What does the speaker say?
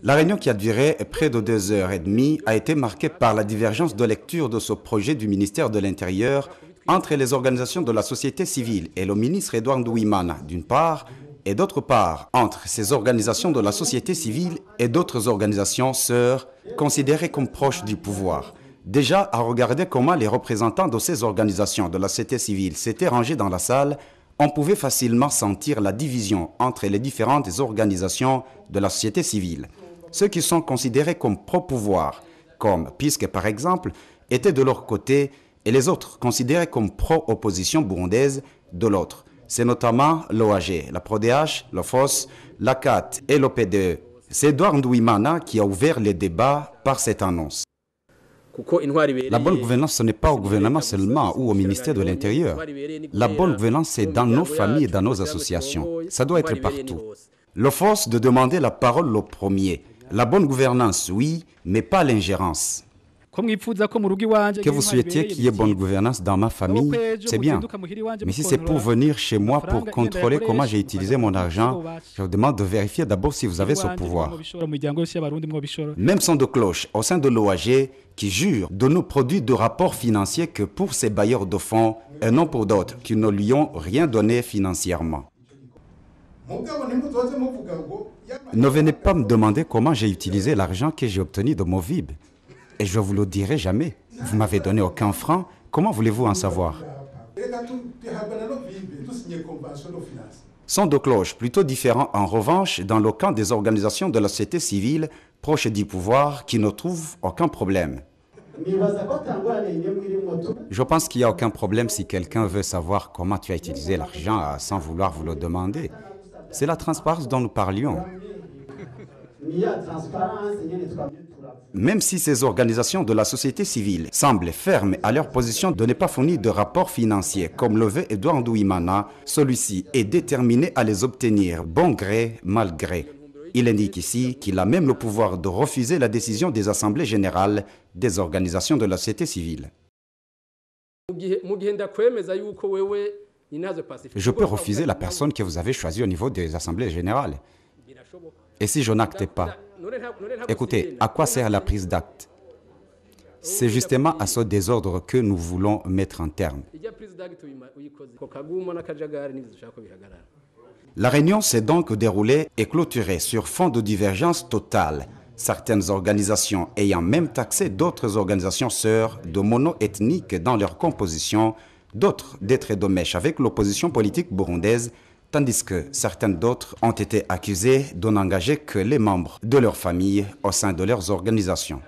La réunion qui a duré près de 2 heures et demie a été marquée par la divergence de lecture de ce projet du ministère de l'Intérieur entre les organisations de la société civile et le ministre Edouard Nduwimana d'une part, et d'autre part entre ces organisations de la société civile et d'autres organisations sœurs considérées comme proches du pouvoir. Déjà, à regarder comment les représentants de ces organisations de la société civile s'étaient rangés dans la salle, on pouvait facilement sentir la division entre les différentes organisations de la société civile. Ceux qui sont considérés comme pro-pouvoir, comme PISC par exemple, étaient de leur côté et les autres considérés comme pro-opposition burundaise de l'autre. C'est notamment l'OAG, la PRODH, le FOS, la CAT et l'OPDE. C'est Edouard Nduwimana qui a ouvert les débats par cette annonce. La bonne gouvernance, ce n'est pas au gouvernement seulement ou au ministère de l'Intérieur. La bonne gouvernance, c'est dans nos familles et dans nos associations. Ça doit être partout. Le FOS de demander la parole le premier. La bonne gouvernance, oui, mais pas l'ingérence. Que vous souhaitiez qu'il y ait bonne gouvernance dans ma famille, c'est bien. Mais si c'est pour venir chez moi pour contrôler comment j'ai utilisé mon argent, je vous demande de vérifier d'abord si vous avez ce pouvoir. Même son de cloche au sein de l'OAG qui jure de nos produits de rapports financiers que pour ces bailleurs de fonds et non pour d'autres qui ne lui ont rien donné financièrement. Ne venez pas me demander comment j'ai utilisé l'argent que j'ai obtenu de Movib. Et je ne vous le dirai jamais. Vous m'avez donné aucun franc. Comment voulez-vous en savoir? Son de cloche plutôt différent en revanche dans le camp des organisations de la société civile proches du pouvoir qui ne trouvent aucun problème. Je pense qu'il n'y a aucun problème si quelqu'un veut savoir comment tu as utilisé l'argent sans vouloir vous le demander. C'est la transparence dont nous parlions. Même si ces organisations de la société civile semblent fermes à leur position de ne pas fournir de rapports financiers comme le veut Edouard Nduwimana, celui-ci est déterminé à les obtenir bon gré, mal gré. Il indique ici qu'il a même le pouvoir de refuser la décision des assemblées générales des organisations de la société civile. Je peux refuser la personne que vous avez choisie au niveau des assemblées générales. Et si je n'acte pas? Écoutez, à quoi sert la prise d'acte? C'est justement à ce désordre que nous voulons mettre un terme. La réunion s'est donc déroulée et clôturée sur fond de divergence totale. Certaines organisations ayant même taxé d'autres organisations sœurs de mono-ethniques dans leur composition, d'autres d'être de mèche avec l'opposition politique burundaise, tandis que certaines d'autres ont été accusées de n'engager que les membres de leur famille au sein de leurs organisations.